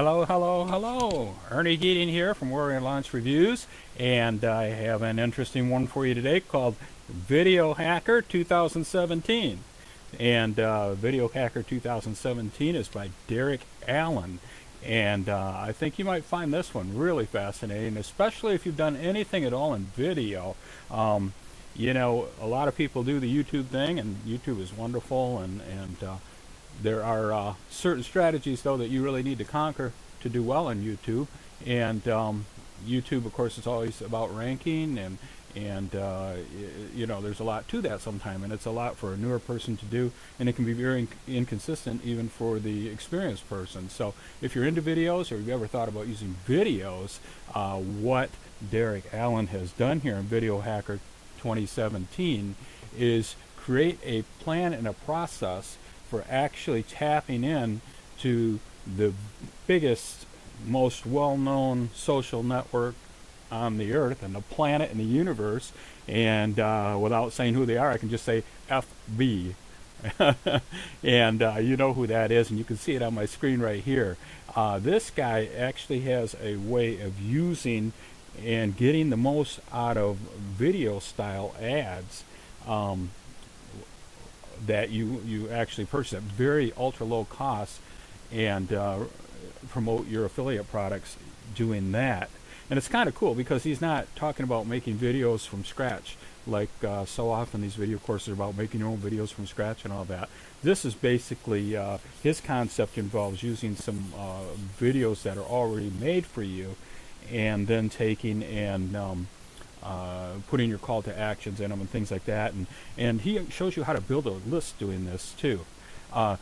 Hello, hello, hello. Ernie Geating here from Warrior Launch Reviews, and I have an interesting one for you today called Video Hacker 2017. And Video Hacker 2017 is by Derek Allen. And I think you might find this one really fascinating, especially if you've done anything at all in video. You know, a lot of people do the YouTube thing, and YouTube is wonderful, and there are certain strategies, though, that you really need to conquer to do well on YouTube. And YouTube, of course, is always about ranking, and you know, there's a lot to that sometimes, and it's a lot for a newer person to do, and it can be very inconsistent even for the experienced person. So if you're into videos, or you've ever thought about using videos, what Derek Allen has done here in Video Hacker 2017 is create a plan and a process for actually tapping in to the biggest, most well-known social network on the earth and the planet and the universe. And without saying who they are, I can just say FB. And you know who that is, and you can see it on my screen right here. This guy actually has a way of using and getting the most out of video style ads that you actually purchase at very ultra low cost, and promote your affiliate products doing that. And it's kind of cool because he's not talking about making videos from scratch like so often these video courses are about making your own videos from scratch and all that. This is basically his concept involves using some videos that are already made for you, and then taking and putting your call to actions in them and things like that, and he shows you how to build a list doing this too.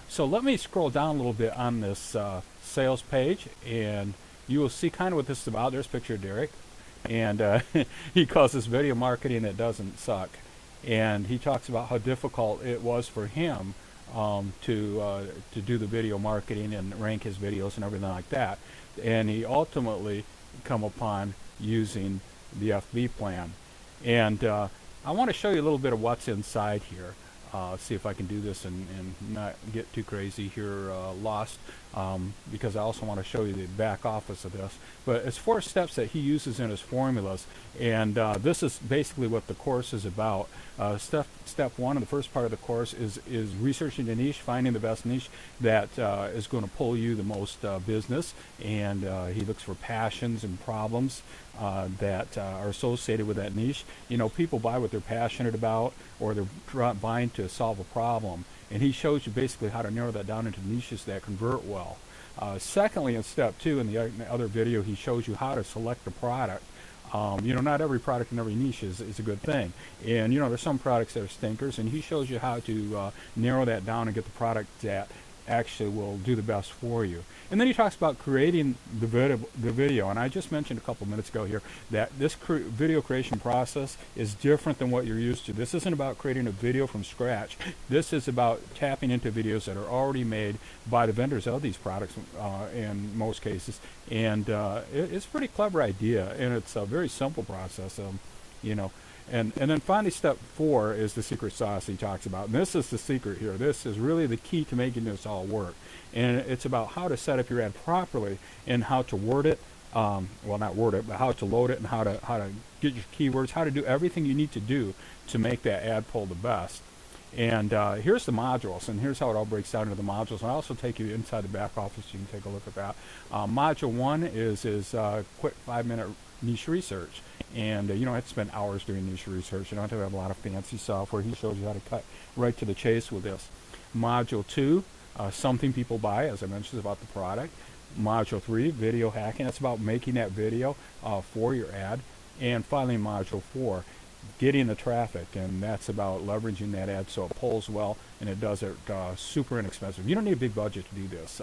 So let me scroll down a little bit on this sales page, and you will see kind of what this is about. There's a picture of Derek, and he calls this video marketing that doesn't suck, and he talks about how difficult it was for him to do the video marketing and rank his videos and everything like that, and he ultimately come upon using the FB plan. And I want to show you a little bit of what's inside here. See if I can do this and not get too crazy here, lost, because I also want to show you the back office of this. But it's 4 steps that he uses in his formulas, and this is basically what the course is about. Step 1 in the first part of the course is researching the niche, finding the best niche that is going to pull you the most business, and he looks for passions and problems that are associated with that niche. You know, people buy what they're passionate about, or they're buying to solve a problem, and he shows you basically how to narrow that down into niches that convert well. Secondly, in step 2 in the other video, he shows you how to select a product. You know, not every product in every niche is a good thing, and you know, there's some products that are stinkers, and he shows you how to narrow that down and get the product that actually will do the best for you. And then he talks about creating the video, and I just mentioned a couple minutes ago here that this video creation process is different than what you're used to. This isn't about creating a video from scratch. This is about tapping into videos that are already made by the vendors of these products in most cases, and it's a pretty clever idea, and it's a very simple process, you know. And then finally, step 4 is the secret sauce he talks about. And this is the secret here. This is really the key to making this all work. And it's about how to set up your ad properly and how to word it. Well, not word it, but how to load it, and how to get your keywords, how to do everything you need to do to make that ad pull the best. And here's the modules, and here's how it all breaks down into the modules. And I'll also take you inside the back office. You can take a look at that. Module 1 is quick 5-minute niche research. And you don't have to spend hours doing niche research. You don't have to have a lot of fancy software. He shows you how to cut right to the chase with this. Module 2, something people buy, as I mentioned, is about the product. Module 3, video hacking. That's about making that video for your ad. And finally, Module 4, getting the traffic, and that's about leveraging that ad so it pulls well, and it does it super inexpensive. You don't need a big budget to do this.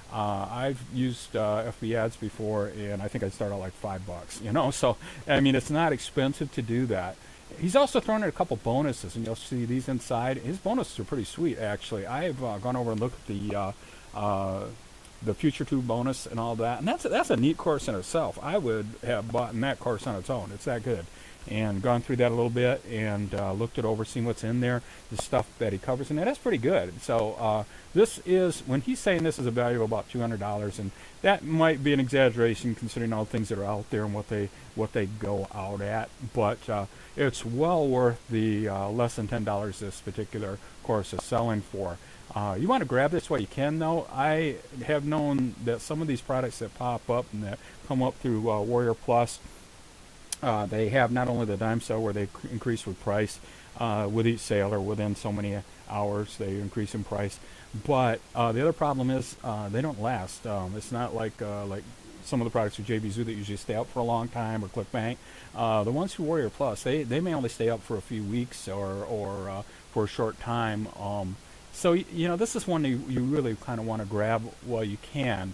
I've used FB ads before, and I think I'd start out like $5, you know, so I mean, it's not expensive to do that. He's also thrown in a couple bonuses, and you'll see these inside. His bonuses are pretty sweet, actually. I have gone over and looked at the Future 2 bonus and all that, and that's a neat course in itself. I would have bought that course on its own. It's that good. and gone through that a little bit and looked it over, seen what's in there, the stuff that he covers in there. That's pretty good. So this is, when he's saying this is a value of about $200, and that might be an exaggeration considering all the things that are out there and what they go out at, but it's well worth the less than $10 this particular course is selling for. You want to grab this while you can, though. I have known that some of these products that pop up and that come up through Warrior Plus, they have not only the dime sale where they increase with price with each sale, or within so many hours they increase in price, but the other problem is they don't last. It's not like some of the products with JB Zoo that usually stay up for a long time, or ClickBank. The ones who Warrior Plus, they may only stay up for a few weeks or for a short time. So this is one you really kind of want to grab while you can.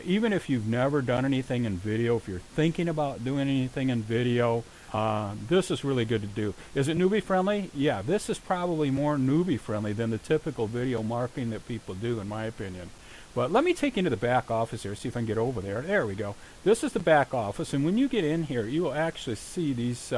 Even if you've never done anything in video, if you're thinking about doing anything in video, this is really good to do. Is it newbie friendly? Yeah, this is probably more newbie friendly than the typical video marketing that people do, in my opinion. But let me take you into the back office here, see if I can get over there. There we go. This is the back office, and when you get in here, you will actually see these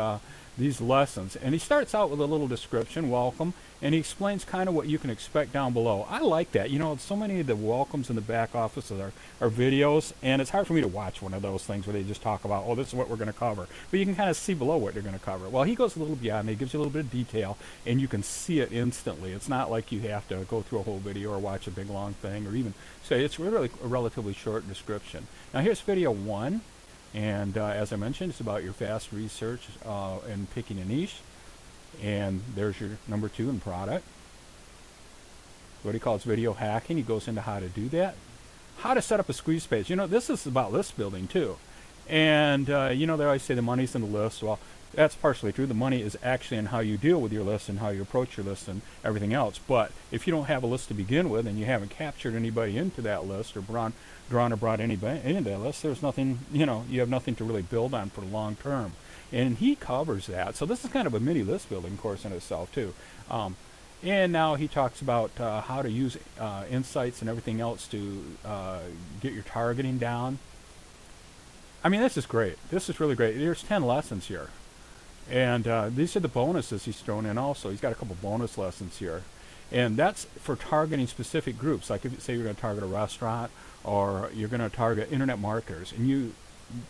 lessons. And he starts out with a little description, welcome, and he explains kind of what you can expect down below. I like that. So many of the welcomes in the back office are videos, and it's hard for me to watch one of those things where they just talk about, oh, this is what we're going to cover. But you can kind of see below what they're going to cover. Well, he goes a little beyond. He gives you a little bit of detail, and you can see it instantly. It's not like you have to go through a whole video or watch a big long thing, or even say it's really a relatively short description. Now here's video 1. And as I mentioned, it's about your fast research and picking a niche. And there's your number 2 in product. What he calls video hacking. He goes into how to do that. How to set up a squeeze page. This is about list building too. And they always say the money's in the list. Well, that's partially true. The money is actually in how you deal with your list and how you approach your list and everything else. But if you don't have a list to begin with, and you haven't captured anybody into that list, or brought anybody into that list, there's nothing, you have nothing to really build on for the long term. And he covers that. So this is kind of a mini list building course in itself too. And now he talks about how to use insights and everything else to get your targeting down. I mean, this is great. This is really great. There's 10 lessons here. And these are the bonuses he's thrown in also. He's got a couple bonus lessons here. And that's for targeting specific groups. Like if you say you're going to target a restaurant, or you're going to target internet marketers. And you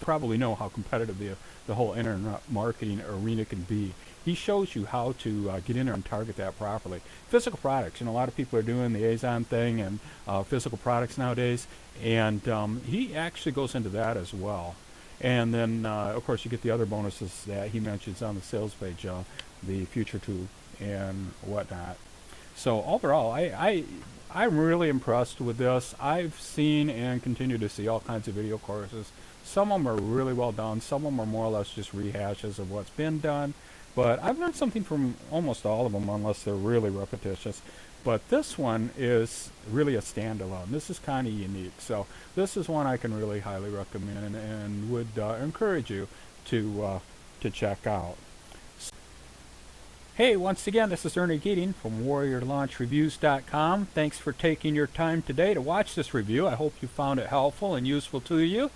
probably know how competitive the whole internet marketing arena can be. He shows you how to get in there and target that properly. Physical products. A lot of people are doing the Amazon thing and physical products nowadays. And he actually goes into that as well. And then, of course, you get the other bonuses that he mentions on the sales page, the future tube and whatnot. So overall, I'm really impressed with this. I've seen and continue to see all kinds of video courses. Some of them are really well done. Some of them are more or less just rehashes of what's been done. But I've learned something from almost all of them, unless they're really repetitious. But this one is really a standalone. This is kind of unique. So this is one I can really highly recommend and would encourage you to check out. Hey, once again, this is Ernie Keating from WarriorLaunchReviews.com. Thanks for taking your time today to watch this review. I hope you found it helpful and useful to you.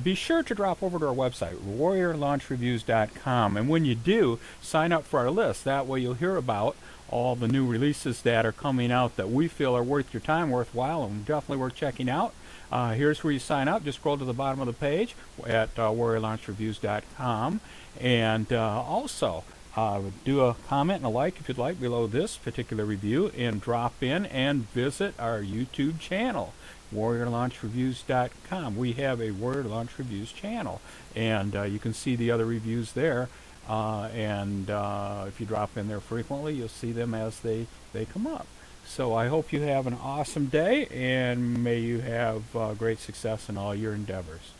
Be sure to drop over to our website, WarriorLaunchReviews.com. And when you do, sign up for our list. That way you'll hear about all the new releases that are coming out that we feel are worth your time, worthwhile, and definitely worth checking out. Here's where you sign up. Just scroll to the bottom of the page at WarriorLaunchReviews.com. And also, do a comment and a like if you'd like below this particular review, and drop in and visit our YouTube channel, WarriorLaunchReviews.com. We have a Warrior Launch Reviews channel, and you can see the other reviews there. And if you drop in there frequently, you'll see them as they come up. So I hope you have an awesome day, and may you have great success in all your endeavors.